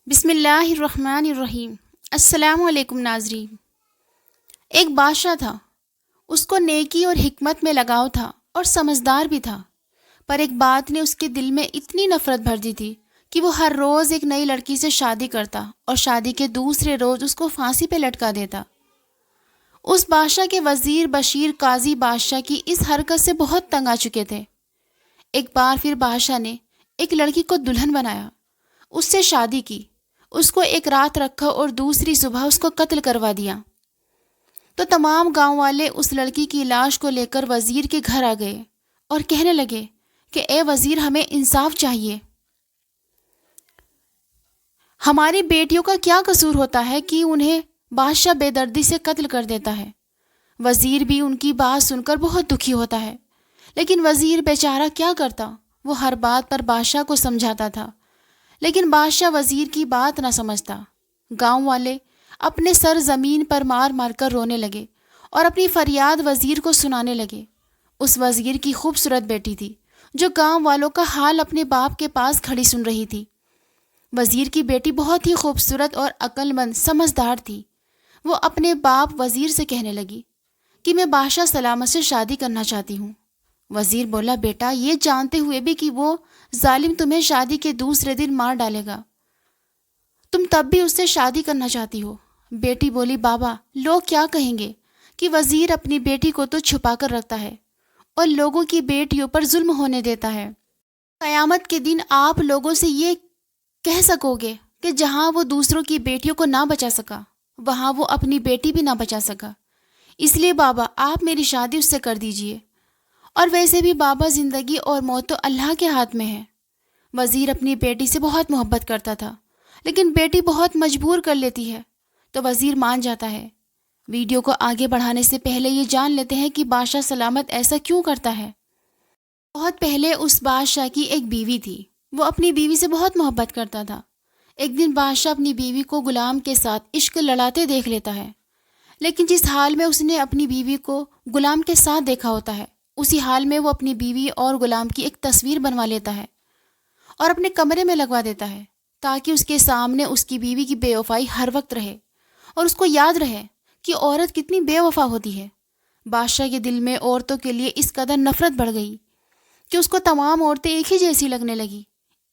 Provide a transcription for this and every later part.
بسم اللہ الرحمن الرحیم۔ السلام علیکم ناظرین۔ ایک بادشاہ تھا، اس کو نیکی اور حکمت میں لگاؤ تھا اور سمجھدار بھی تھا، پر ایک بات نے اس کے دل میں اتنی نفرت بھر دی تھی کہ وہ ہر روز ایک نئی لڑکی سے شادی کرتا اور شادی کے دوسرے روز اس کو پھانسی پہ لٹکا دیتا۔ اس بادشاہ کے وزیر بشیر قاضی بادشاہ کی اس حرکت سے بہت تنگ آ چکے تھے۔ ایک بار پھر بادشاہ نے ایک لڑکی کو دلہن بنایا، اس سے شادی کی، اس کو ایک رات رکھا اور دوسری صبح اس کو قتل کروا دیا۔ تو تمام گاؤں والے اس لڑکی کی لاش کو لے کر وزیر کے گھر آ گئے اور کہنے لگے کہ اے وزیر، ہمیں انصاف چاہیے، ہماری بیٹیوں کا کیا قصور ہوتا ہے کہ انہیں بادشاہ بے دردی سے قتل کر دیتا ہے۔ وزیر بھی ان کی بات سن کر بہت دکھی ہوتا ہے، لیکن وزیر بیچارہ کیا کرتا، وہ ہر بات پر بادشاہ کو سمجھاتا تھا، لیکن بادشاہ وزیر کی بات نہ سمجھتا۔ گاؤں والے اپنے سر زمین پر مار مار کر رونے لگے اور اپنی فریاد وزیر کو سنانے لگے۔ اس وزیر کی خوبصورت بیٹی تھی جو گاؤں والوں کا حال اپنے باپ کے پاس کھڑی سن رہی تھی۔ وزیر کی بیٹی بہت ہی خوبصورت اور عقل مند سمجھدار تھی۔ وہ اپنے باپ وزیر سے کہنے لگی کہ میں بادشاہ سلامت سے شادی کرنا چاہتی ہوں۔ وزیر بولا، بیٹا، یہ جانتے ہوئے بھی کہ وہ ظالم تمہیں شادی کے دوسرے دن مار ڈالے گا، تم تب بھی اس سے شادی کرنا چاہتی ہو؟ بیٹی بولی، بابا، لوگ کیا کہیں گے کہ وزیر اپنی بیٹی کو تو چھپا کر رکھتا ہے اور لوگوں کی بیٹیوں پر ظلم ہونے دیتا ہے۔ قیامت کے دن آپ لوگوں سے یہ کہہ سکو گے کہ جہاں وہ دوسروں کی بیٹیوں کو نہ بچا سکا، وہاں وہ اپنی بیٹی بھی نہ بچا سکا۔ اس لیے بابا، آپ میری شادی اس سے کر دیجئے۔ اور ویسے بھی بابا، زندگی اور موت تو اللہ کے ہاتھ میں ہے۔ وزیر اپنی بیٹی سے بہت محبت کرتا تھا، لیکن بیٹی بہت مجبور کر لیتی ہے تو وزیر مان جاتا ہے۔ ویڈیو کو آگے بڑھانے سے پہلے یہ جان لیتے ہیں کہ بادشاہ سلامت ایسا کیوں کرتا ہے۔ بہت پہلے اس بادشاہ کی ایک بیوی تھی، وہ اپنی بیوی سے بہت محبت کرتا تھا۔ ایک دن بادشاہ اپنی بیوی کو غلام کے ساتھ عشق لڑاتے دیکھ لیتا ہے، لیکن جس حال میں اس نے اپنی بیوی کو غلام کے ساتھ دیکھا ہوتا ہے، اسی حال میں وہ اپنی بیوی اور غلام کی ایک تصویر بنوا لیتا ہے اور اپنے کمرے میں لگوا دیتا ہے، تاکہ اس کے سامنے اس کی بیوی کی بے وفائی ہر وقت رہے اور اس کو یاد رہے کہ عورت کتنی بے وفا ہوتی ہے۔ بادشاہ کے دل میں عورتوں کے لیے اس قدر نفرت بڑھ گئی کہ اس کو تمام عورتیں ایک ہی جیسی لگنے لگی۔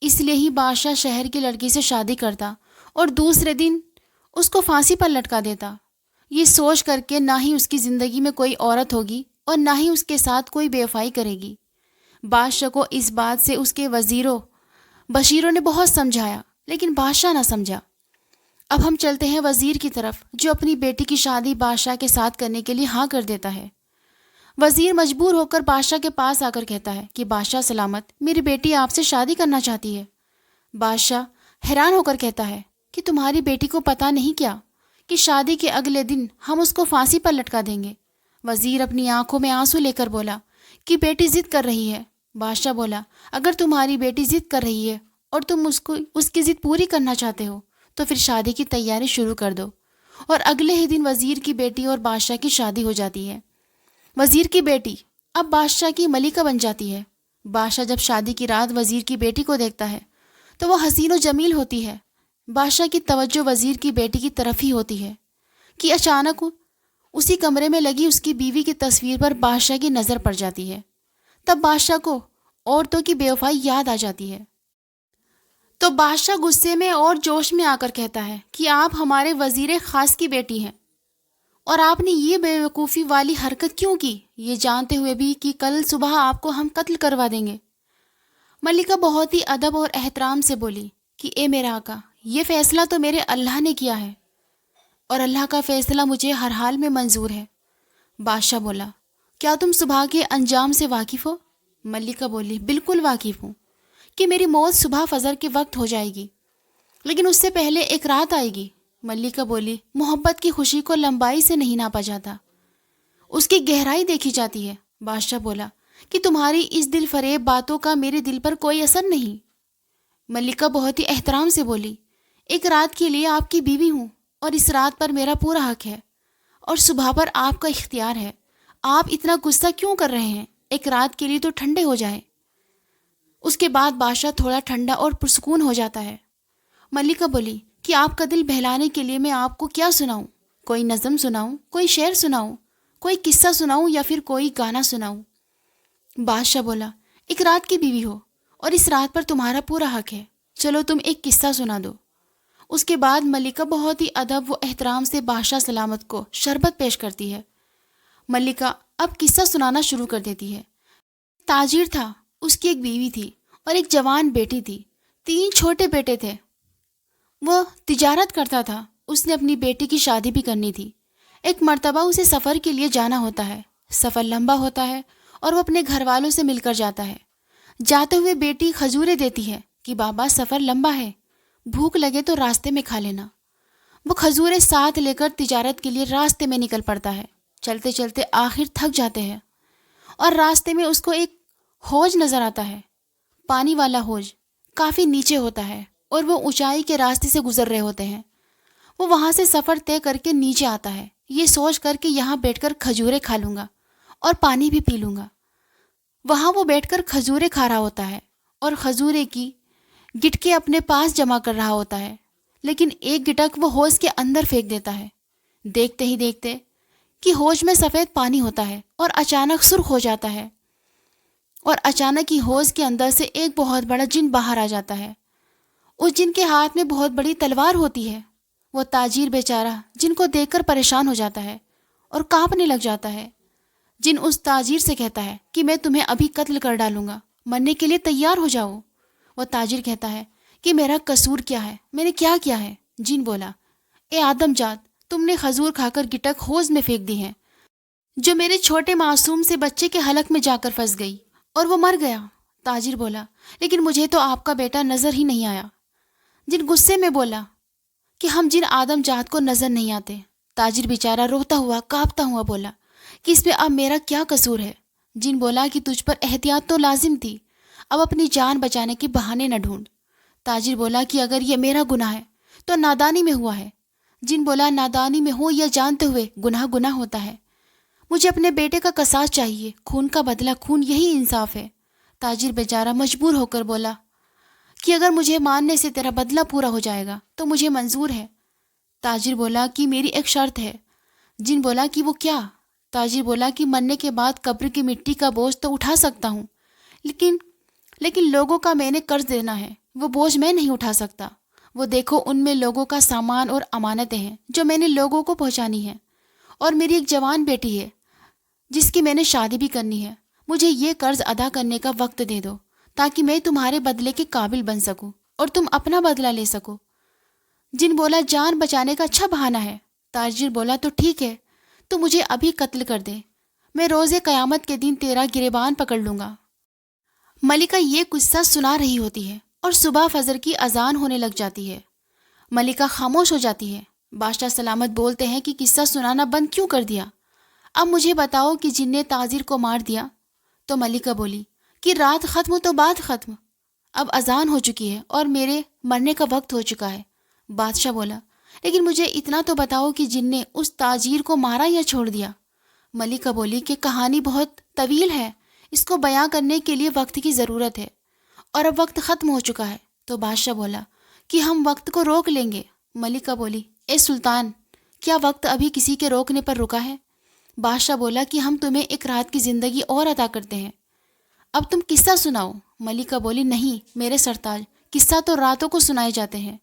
اس لیے ہی بادشاہ شہر کی لڑکی سے شادی کرتا اور دوسرے دن اس کو پھانسی پر لٹکا دیتا، یہ سوچ کر کے نہ ہی اس کی زندگی میں کوئی عورت ہوگی اور نہ ہی اس کے ساتھ کوئی بے وفائی کرے گی۔ بادشاہ کو اس بات سے اس کے وزیروں بشیروں نے بہت سمجھایا، لیکن بادشاہ نہ سمجھا۔ اب ہم چلتے ہیں وزیر کی طرف، جو اپنی بیٹی کی شادی بادشاہ کے ساتھ کرنے کے لیے ہاں کر دیتا ہے۔ وزیر مجبور ہو کر بادشاہ کے پاس آ کر کہتا ہے کہ بادشاہ سلامت، میری بیٹی آپ سے شادی کرنا چاہتی ہے۔ بادشاہ حیران ہو کر کہتا ہے کہ تمہاری بیٹی کو پتہ نہیں کیا کہ شادی کے اگلے دن ہم اس کو پھانسی پر لٹکا دیں گے؟ وزیر اپنی آنکھوں میں آنسو لے کر بولا کہ بیٹی ضد کر رہی ہے۔ بادشاہ بولا، اگر تمہاری بیٹی ضد کر رہی ہے اور تم اس کی ضد پوری کرنا چاہتے ہو تو پھر شادی کی تیاری شروع کر دو۔ اور اگلے ہی دن وزیر کی بیٹی اور بادشاہ کی شادی ہو جاتی ہے۔ وزیر کی بیٹی اب بادشاہ کی ملکہ بن جاتی ہے۔ بادشاہ جب شادی کی رات وزیر کی بیٹی کو دیکھتا ہے تو وہ حسین و جمیل ہوتی ہے۔ بادشاہ کی توجہ وزیر کی بیٹی کی طرف ہی ہوتی ہے کہ اچانک اسی کمرے میں لگی اس کی بیوی کی تصویر پر بادشاہ کی نظر پڑ جاتی ہے۔ تب بادشاہ کو عورتوں کی بے وفائی یاد آ جاتی ہے، تو بادشاہ غصے میں اور جوش میں آ کر کہتا ہے کہ آپ ہمارے وزیر خاص کی بیٹی ہیں اور آپ نے یہ بے وقوفی والی حرکت کیوں کی، یہ جانتے ہوئے بھی کہ کل صبح آپ کو ہم قتل کروا دیں گے؟ ملکہ بہت ہی ادب اور احترام سے بولی کہ اے میرے آقا، یہ فیصلہ تو میرے اللہ نے کیا ہے اور اللہ کا فیصلہ مجھے ہر حال میں منظور ہے۔ بادشاہ بولا، کیا تم صبح کے انجام سے واقف ہو؟ ملکہ بولی، بالکل واقف ہوں کہ میری موت صبح فجر کے وقت ہو جائے گی، لیکن اس سے پہلے ایک رات آئے گی۔ ملکہ بولی، محبت کی خوشی کو لمبائی سے نہیں ناپا جاتا، اس کی گہرائی دیکھی جاتی ہے۔ بادشاہ بولا کہ تمہاری اس دل فریب باتوں کا میرے دل پر کوئی اثر نہیں۔ ملکہ بہت ہی احترام سے بولی، ایک رات کے لیے آپ کی بیوی ہوں اور اس رات پر میرا پورا حق ہے اور صبح پر آپ کا اختیار ہے۔ آپ اتنا غصہ کیوں کر رہے ہیں؟ ایک رات کے لیے تو ٹھنڈے ہو جائیں۔ اس کے بعد بادشاہ تھوڑا ٹھنڈا اور پرسکون ہو جاتا ہے۔ ملکہ بولی کہ آپ کا دل بہلانے کے لیے میں آپ کو کیا سناؤں؟ کوئی نظم سناؤں، کوئی شعر سناؤں، کوئی قصہ سناؤں یا پھر کوئی گانا سناؤں؟ بادشاہ بولا ایک رات کی بیوی ہو اور اس رات پر تمہارا پورا حق ہے، چلو تم ایک قصہ سنا دو۔ اس کے بعد ملکہ بہت ہی ادب و احترام سے بادشاہ سلامت کو شربت پیش کرتی ہے۔ ملکہ اب قصہ سنانا شروع کر دیتی ہے۔ تاجر تھا، اس کی ایک بیوی تھی اور ایک جوان بیٹی تھی، 3 چھوٹے بیٹے تھے۔ وہ تجارت کرتا تھا، اس نے اپنی بیٹی کی شادی بھی کرنی تھی۔ ایک مرتبہ اسے سفر کے لیے جانا ہوتا ہے، سفر لمبا ہوتا ہے اور وہ اپنے گھر والوں سے مل کر جاتا ہے۔ جاتے ہوئے بیٹی کھجوریں دیتی ہے کہ بابا سفر لمبا ہے، بھوک لگے تو راستے میں کھا لینا۔ وہ کھجوریں ساتھ لے کر تجارت کے لیے راستے میں نکل پڑتا ہے۔ چلتے چلتے آخر تھک جاتے ہیں اور راستے میں اس کو ایک حوض نظر آتا ہے، پانی والا حوض، کافی نیچے ہوتا ہے اور وہ اونچائی کے راستے سے گزر رہے ہوتے ہیں۔ وہ وہاں سے سفر طے کر کے نیچے آتا ہے، یہ سوچ کر کہ یہاں بیٹھ کر کھجوریں کھا لوں گا اور پانی بھی پی لوں گا۔ وہاں وہ بیٹھ کر کھجوریں کھا رہا ہوتا ہے اور کھجورے کی گٹکیں اپنے پاس جمع کر رہا ہوتا ہے، لیکن ایک گٹک وہ حوض کے اندر پھینک دیتا ہے۔ دیکھتے ہی دیکھتے کہ حوض میں سفید پانی ہوتا ہے اور اچانک سرخ ہو جاتا ہے، اور اچانک ہی حوض کے اندر سے ایک بہت بڑا جن باہر آ جاتا ہے۔ اس جن کے ہاتھ میں بہت بڑی تلوار ہوتی ہے۔ وہ تاجر بیچارہ جن کو دیکھ کر پریشان ہو جاتا ہے اور کانپنے لگ جاتا ہے۔ جن اس تاجر سے کہتا ہے کہ میں تمہیں ابھی قتل کر ڈالوں گا، مرنے کے لیے تیار ہو جاؤ۔ وہ تاجر کہتا ہے کہ میرا قصور کیا ہے، میں نے کیا کیا ہے؟ جن بولا اے آدم جات، تم نے کھجور کھا کر گٹک حوض میں پھینک دی ہے جو میرے چھوٹے معصوم سے بچے کے حلق میں جا کر پھنس گئی اور وہ مر گیا۔ تاجر بولا لیکن مجھے تو آپ کا بیٹا نظر ہی نہیں آیا۔ جن غصے میں بولا کہ ہم جن آدم جات کو نظر نہیں آتے۔ تاجر بیچارہ روتا ہوا کانپتا ہوا بولا کہ اس میں اب میرا کیا قصور ہے؟ جن بولا کہ تجھ پر احتیاط تو لازم تھی، اب اپنی جان بچانے کے بہانے نہ ڈھونڈ۔ تاجر بولا کہ اگر یہ میرا گناہ ہے تو نادانی میں ہوا ہے۔ جن بولا نادانی میں ہو یا جانتے ہوئے، گناہ گناہ ہوتا ہے۔ مجھے اپنے بیٹے کا قصاص چاہیے، خون کا بدلہ خون، یہی انصاف ہے۔ تاجر بیچارہ مجبور ہو کر بولا کہ اگر مجھے مارنے سے تیرا بدلہ پورا ہو جائے گا تو مجھے منظور ہے۔ تاجر بولا کہ میری ایک شرط ہے۔ جن بولا کہ وہ کیا؟ تاجر بولا کہ مرنے کے بعد قبر کی مٹی کا بوجھ تو اٹھا سکتا ہوں، لیکن لوگوں کا میں نے قرض دینا ہے، وہ بوجھ میں نہیں اٹھا سکتا۔ وہ دیکھو ان میں لوگوں کا سامان اور امانتیں ہیں جو میں نے لوگوں کو پہنچانی ہیں، اور میری ایک جوان بیٹی ہے جس کی میں نے شادی بھی کرنی ہے۔ مجھے یہ قرض ادا کرنے کا وقت دے دو تاکہ میں تمہارے بدلے کے قابل بن سکوں اور تم اپنا بدلہ لے سکو۔ جن بولا جان بچانے کا اچھا بہانہ ہے۔ تاجر بولا تو ٹھیک ہے، تو مجھے ابھی قتل کر دے، میں روز قیامت کے دن تیرا گریبان پکڑ لوں گا۔ ملکہ یہ قصہ سنا رہی ہوتی ہے اور صبح فجر کی اذان ہونے لگ جاتی ہے۔ ملکہ خاموش ہو جاتی ہے۔ بادشاہ سلامت بولتے ہیں کہ قصہ سنانا بند کیوں کر دیا؟ اب مجھے بتاؤ کہ جن نے تاجر کو مار دیا؟ تو ملکہ بولی کہ رات ختم تو بات ختم، اب اذان ہو چکی ہے اور میرے مرنے کا وقت ہو چکا ہے۔ بادشاہ بولا لیکن مجھے اتنا تو بتاؤ کہ جن نے اس تاجر کو مارا یا چھوڑ دیا؟ ملکہ بولی کہ کہانی بہت طویل ہے، اس کو بیان کرنے کے لیے وقت کی ضرورت ہے اور اب وقت ختم ہو چکا ہے۔ تو بادشاہ بولا کہ ہم وقت کو روک لیں گے۔ ملکہ بولی اے سلطان، کیا وقت ابھی کسی کے روکنے پر رکا ہے؟ بادشاہ بولا کہ ہم تمہیں ایک رات کی زندگی اور عطا کرتے ہیں، اب تم قصہ سناؤ۔ ملکہ بولی نہیں میرے سرتاج، قصہ تو راتوں کو سنائے جاتے ہیں،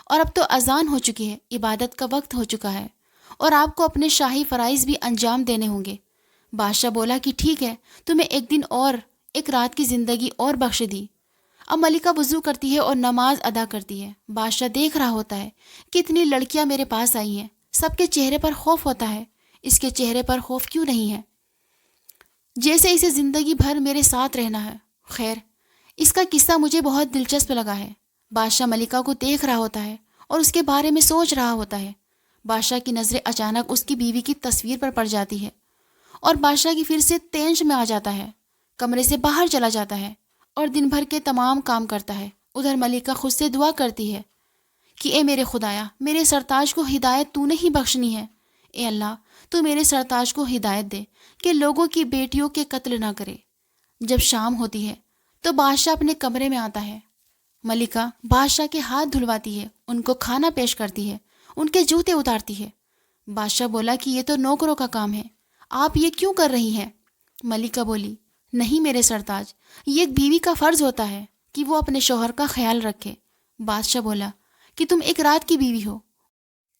اور اب تو اذان ہو چکی ہے، عبادت کا وقت ہو چکا ہے، اور آپ کو اپنے شاہی فرائض بھی انجام دینے ہوں گے۔ بادشاہ بولا کہ ٹھیک ہے، تمہیں ایک دن اور ایک رات کی زندگی اور بخش دی۔ اب ملکہ وضو کرتی ہے اور نماز ادا کرتی ہے۔ بادشاہ دیکھ رہا ہوتا ہے کہ اتنی لڑکیاں میرے پاس آئی ہیں، سب کے چہرے پر خوف ہوتا ہے، اس کے چہرے پر خوف کیوں نہیں ہے؟ جیسے اسے زندگی بھر میرے ساتھ رہنا ہے۔ خیر، اس کا قصہ مجھے بہت دلچسپ لگا ہے۔ بادشاہ ملکہ کو دیکھ رہا ہوتا ہے اور اس کے بارے میں سوچ رہا ہوتا ہے۔ بادشاہ کی نظریں اچانک اس کی بیوی کی تصویر پر پڑ جاتی ہے اور بادشاہ کی پھر سے تینش میں آ جاتا ہے، کمرے سے باہر چلا جاتا ہے اور دن بھر کے تمام کام کرتا ہے۔ ادھر ملکہ خود سے دعا کرتی ہے کہ اے میرے خدایا، میرے سرتاج کو ہدایت تو نے ہی بخشنی ہے۔ اے اللہ، تو میرے سرتاج کو ہدایت دے کہ لوگوں کی بیٹیوں کے قتل نہ کرے۔ جب شام ہوتی ہے تو بادشاہ اپنے کمرے میں آتا ہے۔ ملکہ بادشاہ کے ہاتھ دھلواتی ہے، ان کو کھانا پیش کرتی ہے، ان کے جوتے اتارتی ہے۔ بادشاہ بولا کہ یہ تو نوکروں کا کام ہے، آپ یہ کیوں کر رہی ہیں؟ ملکہ بولی، نہیں میرے سرتاج، یہ ایک بیوی کا فرض ہوتا ہے کہ وہ اپنے شوہر کا خیال رکھے۔ بادشاہ بولا کہ تم ایک رات کی بیوی ہو،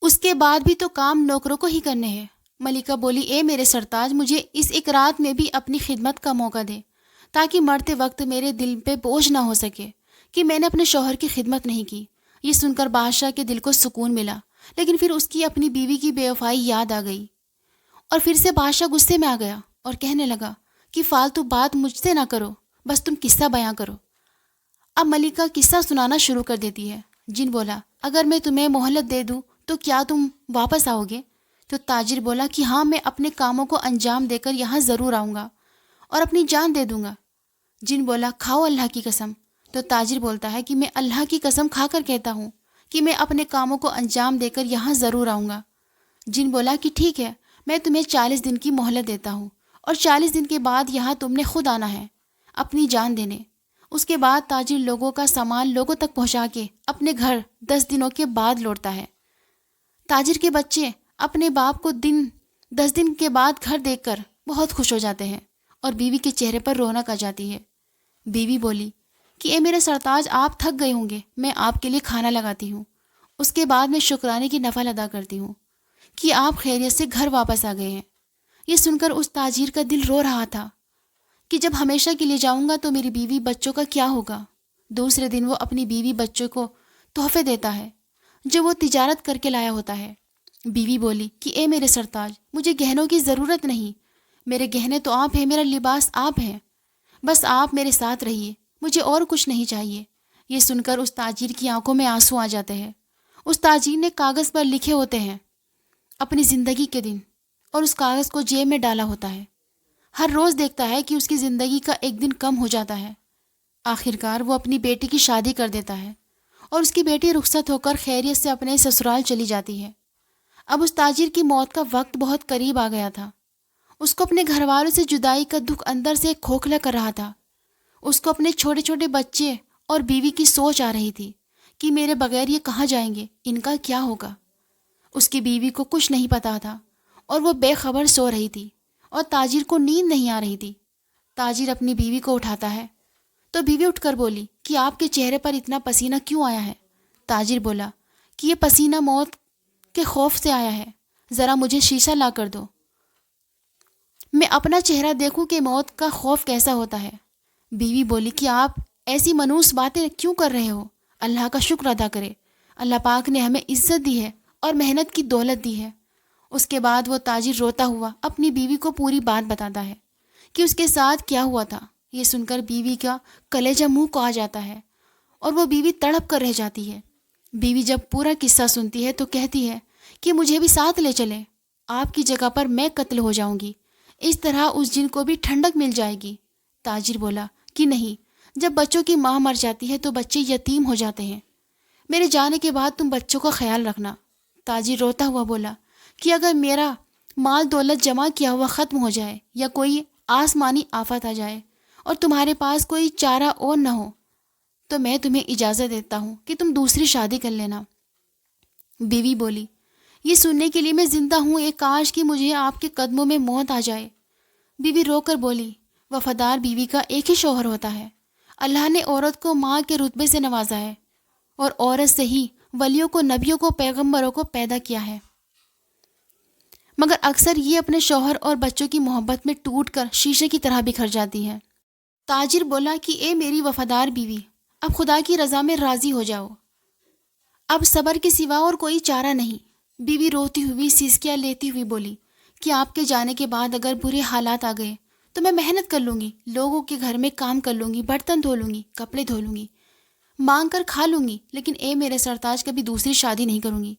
اس کے بعد بھی تو کام نوکروں کو ہی کرنے ہیں۔ ملکہ بولی، اے میرے سرتاج، مجھے اس ایک رات میں بھی اپنی خدمت کا موقع دے، تاکہ مرتے وقت میرے دل پہ بوجھ نہ ہو سکے کہ میں نے اپنے شوہر کی خدمت نہیں کی۔ یہ سن کر بادشاہ کے دل کو سکون ملا، لیکن پھر اس کی اپنی بیوی کی بے وفائی یاد آ گئی، اور پھر سے بادشاہ غصے میں آ گیا اور کہنے لگا کہ فالتو بات مجھ سے نہ کرو، بس تم قصہ بیاں کرو۔ اب ملکہ قصہ سنانا شروع کر دیتی ہے۔ جن بولا، اگر میں تمہیں مہلت دے دوں تو کیا تم واپس آؤ گے؟ تو تاجر بولا کہ ہاں، میں اپنے کاموں کو انجام دے کر یہاں ضرور آؤں گا اور اپنی جان دے دوں گا۔ جن بولا، کھاؤ اللہ کی قسم۔ تو تاجر بولتا ہے کہ میں اللہ کی قسم کھا کر کہتا ہوں کہ میں اپنے کاموں کو انجام دے کر یہاں ضرور آؤں گا۔ جن بولا کہ ٹھیک ہے، میں تمہیں 40 دن کی مہلت دیتا ہوں، اور 40 دن کے بعد یہاں تم نے خود آنا ہے اپنی جان دینے۔ اس کے بعد تاجر لوگوں کا سامان لوگوں تک پہنچا کے اپنے گھر 10 دنوں کے بعد لوٹتا ہے۔ تاجر کے بچے اپنے باپ کو 10 دن کے بعد گھر دیکھ کر بہت خوش ہو جاتے ہیں، اور بیوی کے چہرے پر رونق آ جاتی ہے۔ بیوی بولی کہ اے میرے سرتاج، آپ تھک گئے ہوں گے، میں آپ کے لیے کھانا لگاتی ہوں۔ اس کے بعد میں شکرانے کی نفل ادا کرتی ہوں کہ آپ خیریت سے گھر واپس آ گئے ہیں۔ یہ سن کر اس تاجر کا دل رو رہا تھا کہ جب ہمیشہ کے لیے جاؤں گا تو میری بیوی بچوں کا کیا ہوگا۔ دوسرے دن وہ اپنی بیوی بچوں کو تحفے دیتا ہے جو وہ تجارت کر کے لایا ہوتا ہے۔ بیوی بولی کہ اے میرے سرتاج، مجھے گہنوں کی ضرورت نہیں، میرے گہنے تو آپ ہیں، میرا لباس آپ ہیں، بس آپ میرے ساتھ رہیے، مجھے اور کچھ نہیں چاہیے۔ یہ سن کر اس تاجر کی آنکھوں میں آنسو آ جاتے ہیں۔ اس تاجر نے کاغذ پر لکھے ہوتے ہیں اپنی زندگی کے دن، اور اس کاغذ کو جیب میں ڈالا ہوتا ہے۔ ہر روز دیکھتا ہے کہ اس کی زندگی کا ایک دن کم ہو جاتا ہے۔ آخرکار وہ اپنی بیٹی کی شادی کر دیتا ہے، اور اس کی بیٹی رخصت ہو کر خیریت سے اپنے سسرال چلی جاتی ہے۔ اب اس تاجر کی موت کا وقت بہت قریب آ گیا تھا۔ اس کو اپنے گھر والوں سے جدائی کا دکھ اندر سے کھوکھلا کر رہا تھا۔ اس کو اپنے چھوٹے چھوٹے بچے اور بیوی کی سوچ آ رہی تھی کہ میرے بغیر یہ کہاں جائیں گے، ان کا کیا ہوگا۔ اس کی بیوی کو کچھ نہیں پتا تھا، اور وہ بے خبر سو رہی تھی، اور تاجر کو نیند نہیں آ رہی تھی۔ تاجر اپنی بیوی کو اٹھاتا ہے تو بیوی اٹھ کر بولی کہ آپ کے چہرے پر اتنا پسینہ کیوں آیا ہے؟ تاجر بولا کہ یہ پسینہ موت کے خوف سے آیا ہے، ذرا مجھے شیشہ لا کر دو، میں اپنا چہرہ دیکھوں کہ موت کا خوف کیسا ہوتا ہے۔ بیوی بولی کہ آپ ایسی منحوس باتیں کیوں کر رہے ہو؟ اللہ کا شکر ادا کرے، اللہ پاک نے ہمیں عزت دی ہے اور محنت کی دولت دی ہے۔ اس کے بعد وہ تاجر روتا ہوا اپنی بیوی کو پوری بات بتاتا ہے کہ اس کے ساتھ کیا ہوا تھا۔ یہ سن کر بیوی کا کلیجہ منہ کو آ جاتا ہے، اور وہ بیوی تڑپ کر رہ جاتی ہے۔ بیوی جب پورا قصہ سنتی ہے تو کہتی ہے کہ مجھے بھی ساتھ لے چلیں، آپ کی جگہ پر میں قتل ہو جاؤں گی، اس طرح اس جن کو بھی ٹھنڈک مل جائے گی۔ تاجر بولا کہ نہیں، جب بچوں کی ماں مر جاتی ہے تو بچے یتیم ہو جاتے ہیں، میرے جانے کے بعد تم بچوں کا خیال رکھنا۔ تاجر روتا ہوا بولا کہ اگر میرا مال دولت جمع کیا ہوا ختم ہو جائے، یا کوئی آسمانی آفت آ جائے اور تمہارے پاس کوئی چارہ اور نہ ہو، تو میں تمہیں اجازت دیتا ہوں کہ تم دوسری شادی کر لینا۔ بیوی بولی یہ سننے کے لیے میں زندہ ہوں، ایک کاش کہ مجھے آپ کے قدموں میں موت آ جائے۔ بیوی رو کر بولی وفادار بیوی کا ایک ہی شوہر ہوتا ہے، اللہ نے عورت کو ماں کے رتبے سے نوازا ہے، اور عورت سے ہی ولیوں کو، نبیوں کو، پیغمبروں کو پیدا کیا ہے، مگر اکثر یہ اپنے شوہر اور بچوں کی محبت میں ٹوٹ کر شیشے کی طرح بکھر جاتی ہے۔ تاجر بولا کہ اے میری وفادار بیوی، اب خدا کی رضا میں راضی ہو جاؤ، اب صبر کے سوا اور کوئی چارہ نہیں۔ بیوی روتی ہوئی سسکیاں لیتی ہوئی بولی کہ آپ کے جانے کے بعد اگر برے حالات آ گئے تو میں محنت کر لوں گی، لوگوں کے گھر میں کام کر لوں گی، برتن دھو لوں گی، کپڑے دھو لوں گی، مانگ کر کھا لوں گی، لیکن اے میرے سرتاج کبھی دوسری شادی نہیں کروں گی۔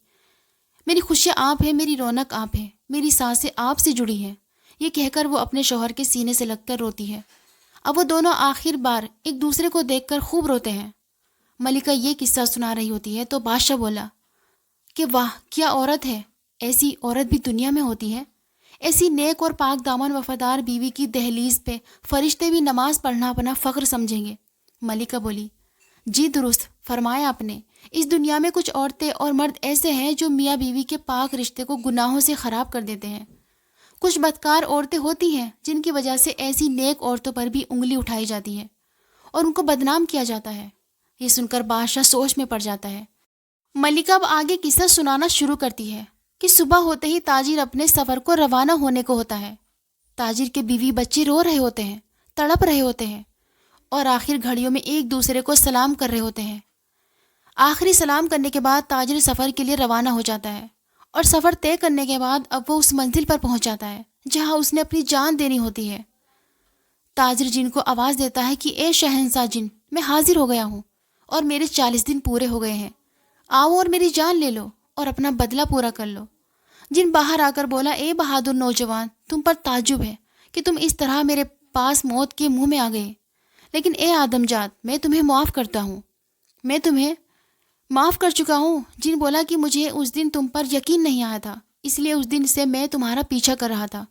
میری خوشیاں آپ ہیں، میری رونق آپ ہیں، میری سانسیں آپ سے جڑی ہیں۔ یہ کہہ کر وہ اپنے شوہر کے سینے سے لگ کر روتی ہے۔ اب وہ دونوں آخر بار ایک دوسرے کو دیکھ کر خوب روتے ہیں۔ ملکہ یہ قصہ سنا رہی ہوتی ہے تو بادشاہ بولا کہ واہ، کیا عورت ہے، ایسی عورت بھی دنیا میں ہوتی ہے۔ ایسی نیک اور پاک دامن وفادار بیوی کی دہلیز پہ فرشتے بھی نماز پڑھنا اپنا فخر سمجھیں گے۔ ملکہ بولی جی درست فرمایا آپ نے۔ اس دنیا میں کچھ عورتیں اور مرد ایسے ہیں جو میاں بیوی کے پاک رشتے کو گناہوں سے خراب کر دیتے ہیں۔ کچھ بدکار عورتیں ہوتی ہیں جن کی وجہ سے ایسی نیک عورتوں پر بھی انگلی اٹھائی جاتی ہے اور ان کو بدنام کیا جاتا ہے۔ یہ سن کر بادشاہ سوچ میں پڑ جاتا ہے۔ ملکہ اب آگے قصہ سنانا شروع کرتی ہے کہ صبح ہوتے ہی تاجر اپنے سفر کو روانہ ہونے کو ہوتا ہے۔ تاجر کے بیوی بچے رو رہے ہوتے ہیں، تڑپ رہے ہوتے ہیں اور آخر گھڑیوں میں ایک دوسرے کو سلام کر رہے ہوتے ہیں۔ آخری سلام کرنے کے بعد تاجر سفر کے لیے روانہ ہو جاتا ہے اور سفر طے کرنے کے بعد اب وہ اس منزل پر پہنچ جاتا ہے جہاں اس نے اپنی جان دینی ہوتی ہے۔ تاجر جن کو آواز دیتا ہے کہ اے شہنشاہ جن، میں حاضر ہو گیا ہوں اور میرے 40 دن پورے ہو گئے ہیں، آؤ اور میری جان لے لو اور اپنا بدلہ پورا کر لو۔ جن باہر آ کر بولا، اے بہادر نوجوان، تم پر تعجب ہے کہ تم اس طرح میرے پاس موت کے منہ میں آ گئے، لیکن اے آدم جات، میں تمہیں معاف کرتا ہوں، میں تمہیں معاف کر چکا ہوں۔ جن بولا کہ مجھے اس دن تم پر یقین نہیں آیا تھا، اس لیے اس دن سے میں تمہارا پیچھا کر رہا تھا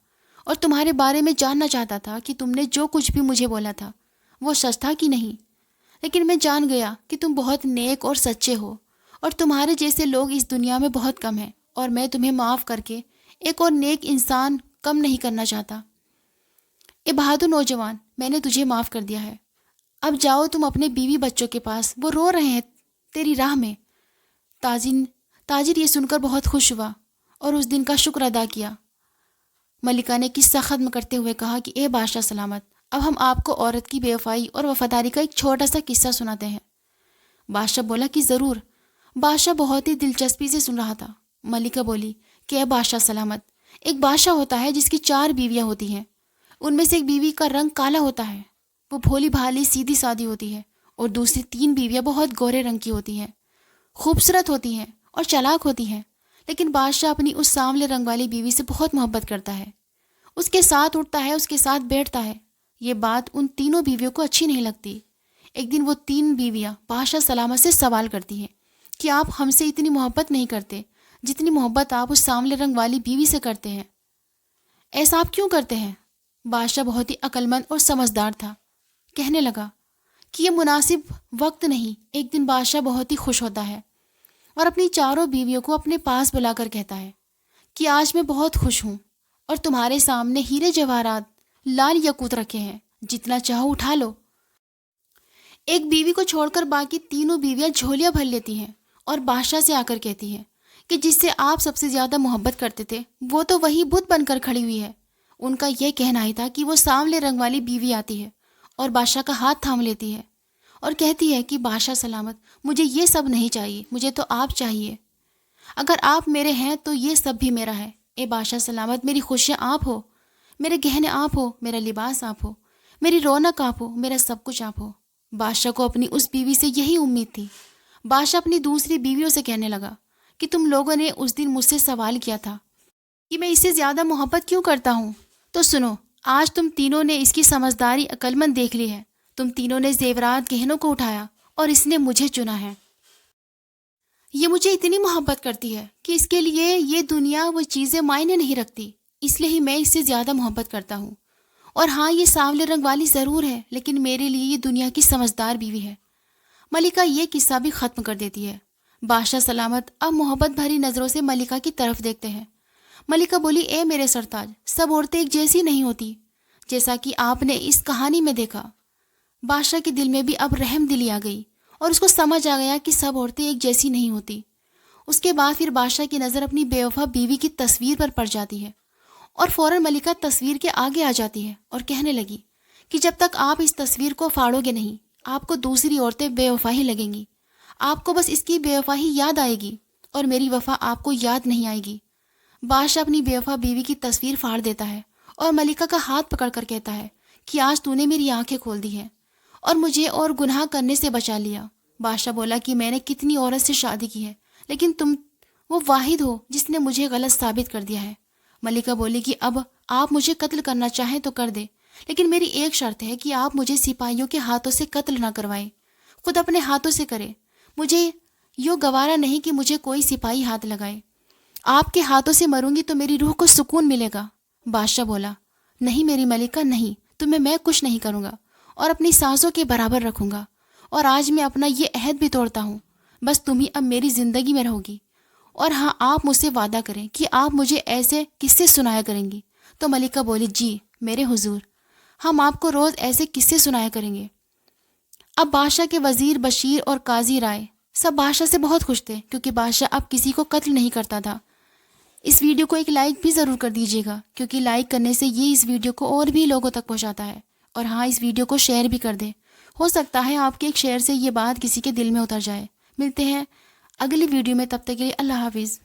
اور تمہارے بارے میں جاننا چاہتا تھا کہ تم نے جو کچھ بھی مجھے بولا تھا وہ سچ تھا کہ نہیں۔ لیکن میں جان گیا کہ تم بہت نیک اور سچے ہو اور تمہارے جیسے لوگ اس دنیا میں بہت کم ہیں، اور میں تمہیں معاف کر کے ایک اور نیک انسان کم نہیں کرنا چاہتا۔ اے بہادر نوجوان، میں نے تجھے معاف کر دیا ہے، اب جاؤ تم اپنے بیوی بچوں کے پاس، وہ رو رہے ہیں تیری راہ میں۔ تاجر یہ سن کر بہت خوش ہوا اور اس دن کا شکر ادا کیا۔ ملکہ نے قصہ ختم کرتے ہوئے کہا کہ اے بادشاہ سلامت، اب ہم آپ کو عورت کی بے وفائی اور وفاداری کا ایک چھوٹا سا قصہ سناتے ہیں۔ بادشاہ بولا کہ ضرور۔ بادشاہ بہت ہی دلچسپی سے سن رہا تھا۔ ملکہ بولی کہ اے بادشاہ سلامت، ایک بادشاہ ہوتا ہے جس کی 4 بیویاں ہوتی ہیں۔ ان میں سے ایک بیوی کا رنگ کالا ہوتا ہے، وہ بھولی بھالی سیدھی سادی ہوتی ہے، اور دوسری 3 بیویاں بہت گورے رنگ کی ہوتی ہیں، خوبصورت ہوتی ہیں اور چالاک ہوتی ہیں۔ لیکن بادشاہ اپنی اس سانولے رنگ والی بیوی سے بہت محبت کرتا ہے، اس کے ساتھ اٹھتا ہے، اس کے ساتھ بیٹھتا ہے۔ یہ بات ان تینوں بیویوں کو اچھی نہیں لگتی۔ ایک دن وہ 3 بیویاں بادشاہ سلامت سے سوال کرتی ہیں کہ آپ ہم سے اتنی محبت نہیں کرتے جتنی محبت آپ اس سانولے رنگ والی بیوی سے کرتے ہیں، ایسا آپ کیوں کرتے ہیں؟ بادشاہ بہت ہی عقل مند اور سمجھدار تھا، کہنے لگا کہ یہ مناسب وقت نہیں۔ ایک دن بادشاہ بہت ہی خوش ہوتا ہے اور اپنی 4 بیویوں کو اپنے پاس بلا کر کہتا ہے کہ آج میں بہت خوش ہوں اور تمہارے سامنے ہیرے جواہرات، لال یاقوت رکھے ہیں، جتنا چاہو اٹھا لو۔ ایک بیوی کو چھوڑ کر باقی تینوں بیویاں جھولیاں بھر لیتی ہیں اور بادشاہ سے آ کر کہتی ہیں کہ جس سے آپ سب سے زیادہ محبت کرتے تھے وہ تو وہی بت بن کر کھڑی ہوئی ہے۔ ان کا یہ کہنا ہی تھا کہ وہ سانولے رنگ والی بیوی آتی ہے اور بادشاہ کا ہاتھ تھام لیتی ہے اور کہتی ہے کہ بادشاہ سلامت، مجھے یہ سب نہیں چاہیے، مجھے تو آپ چاہیے۔ اگر آپ میرے ہیں تو یہ سب بھی میرا ہے۔ اے بادشاہ سلامت، میری خوشیاں آپ ہو، میرے گہنے آپ ہو، میرا لباس آپ ہو، میری رونق آپ ہو، میرا سب کچھ آپ ہو۔ بادشاہ کو اپنی اس بیوی سے یہی امید تھی۔ بادشاہ اپنی دوسری بیویوں سے کہنے لگا کہ تم لوگوں نے اس دن مجھ سے سوال کیا تھا کہ میں اس سے زیادہ محبت کیوں کرتا ہوں، تو سنو، آج تم تینوں نے اس کی سمجھداری عقل مند دیکھ لی ہے۔ تم تینوں نے زیورات گہنوں کو اٹھایا اور اس نے مجھے چنا ہے۔ یہ مجھے اتنی محبت کرتی ہے کہ اس کے لیے یہ دنیا وہ چیزیں معنی نہیں رکھتی، اس لیے ہی میں اس سے زیادہ محبت کرتا ہوں۔ اور ہاں، یہ سانولے رنگ والی ضرور ہے، لیکن میرے لیے یہ دنیا کی سمجھدار بیوی ہے۔ ملکہ یہ قصہ بھی ختم کر دیتی ہے۔ بادشاہ سلامت اب محبت بھری نظروں سے ملکہ کی طرف دیکھتے ہیں۔ ملکہ بولی، اے میرے سرتاج، سب عورتیں ایک جیسی نہیں ہوتی، جیسا کہ آپ نے اس کہانی میں دیکھا۔ بادشاہ کے دل میں بھی اب رحم دلی آ گئی اور اس کو سمجھ آ گیا کہ سب عورتیں ایک جیسی نہیں ہوتی۔ اس کے بعد پھر بادشاہ کی نظر اپنی بے وفا بیوی کی تصویر پر پڑ جاتی ہے اور فوراً ملکہ تصویر کے آگے آ جاتی ہے اور کہنے لگی کہ جب تک آپ اس تصویر کو پھاڑو گے نہیں، آپ کو دوسری عورتیں بے وفا ہی لگیں گی، آپ کو بس اس کی بے وفا ہی یاد آئے گی اور میری وفا آپ کو یاد نہیں آئے گی۔ بادشاہ اپنی بے وفا بیوی کی تصویر پھاڑ دیتا ہے اور ملکہ کا ہاتھ پکڑ کر کہتا ہے کہ آج تو نے میری آنکھیں کھول دی ہیں اور مجھے اور گناہ کرنے سے بچا لیا۔ بادشاہ بولا کہ میں نے کتنی عورت سے شادی کی ہے، لیکن تم وہ واحد ہو جس نے مجھے غلط ثابت کر دیا ہے۔ ملکہ بولی کہ اب آپ مجھے قتل کرنا چاہیں تو کر دے، لیکن میری ایک شرط ہے کہ آپ مجھے سپاہیوں کے ہاتھوں سے قتل نہ کروائیں، خود اپنے ہاتھوں سے کرے۔ مجھے یوں گوارا نہیں کہ مجھے کوئی سپاہی ہاتھ لگائے۔ آپ کے ہاتھوں سے مروں گی تو میری روح کو سکون ملے گا۔ بادشاہ بولا، نہیں میری ملکہ، نہیں، تمہیں میں کچھ نہیں کروں گا اور اپنی سانسوں کے برابر رکھوں گا، اور آج میں اپنا یہ عہد بھی توڑتا ہوں، بس تم ہی اب میری زندگی میں رہو گی، اور ہاں آپ مجھ سے وعدہ کریں کہ آپ مجھے ایسے قصے سنایا کریں گی۔ تو ملکہ بولی، جی میرے حضور، ہم آپ کو روز ایسے قصے سنایا کریں گے۔ اب بادشاہ کے وزیر بشیر اور قاضی رائے سب بادشاہ سے بہت خوش تھے، کیونکہ بادشاہ اب کسی کو قتل نہیں کرتا تھا۔ اس ویڈیو کو ایک لائک بھی ضرور کر دیجیے گا، کیونکہ لائک کرنے سے یہ اس ویڈیو کو اور بھی لوگوں تک پہنچاتا ہے۔ اور ہاں، اس ویڈیو کو شیئر بھی کر دیں، ہو سکتا ہے آپ کے ایک شیئر سے یہ بات کسی کے دل میں اتر جائے۔ ملتے ہیں اگلی ویڈیو میں، تب تک کے لیے اللہ حافظ۔